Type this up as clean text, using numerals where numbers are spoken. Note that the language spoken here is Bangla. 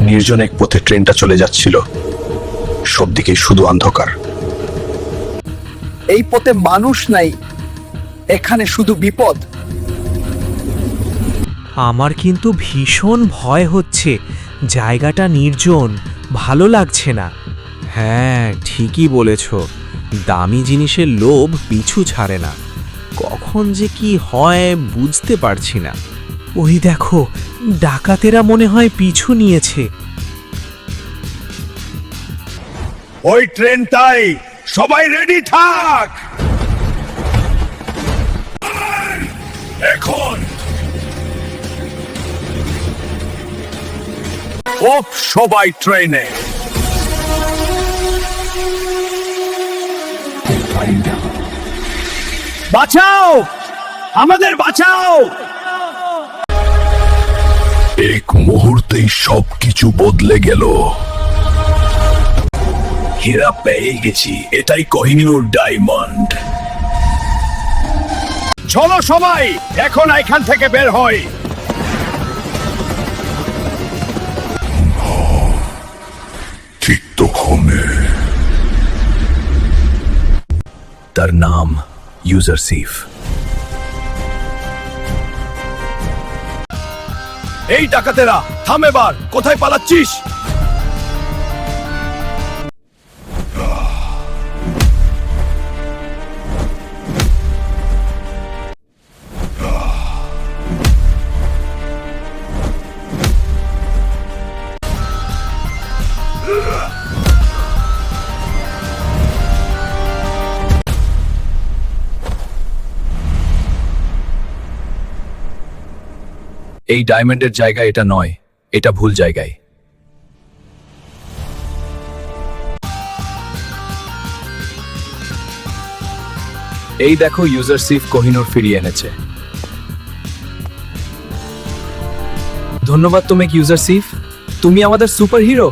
নির্জন এক পথে ট্রেনটা চলে যাচ্ছিল, সব দিকে শুধু অন্ধকার। এই পথে মানুষ নাই, এখানে শুধু বিপদ। আমার কিন্তু ভীষণ ভয় হচ্ছে, জায়গাটা নির্জন, ভালো লাগছে না। হ্যাঁ, ঠিকই বলেছ, দামি জিনিসের লোভ পিছু ছাড়ে না। কখন যে কি হয় বুঝতে পারছি না। ওই দেখো, ডাকাতেরা মনে হয় পিছু নিয়েছে। ওই ট্রেনটাই, সবাই রেডি থাক। এখন সবাই ট্রেনে। বাঁচাও, আমাদের বাঁচাও। এক মুহূর্তেই সবকিছু বদলে গেল। হীরা পেয়ে গেছি, এটাই কোহিনূর ডায়মন্ড। চলো সবাই, এখন এখান থেকে বের হই। ঠিক তখনে তার নাম ইউজারসিফ। এই ডাকাতেরা থাম, এবার কোথায় পালাচ্ছিস? এই ডায়মন্ডের জায়গা এটা নয়, এটা ভুল জায়গায়। এই দেখো, ইউজারসিফ কোহিনূর ফিরিয়ে এনেছে। ধন্যবাদ তোমাকে ইউজারসিফ, তুমি আমাদের সুপার হিরো।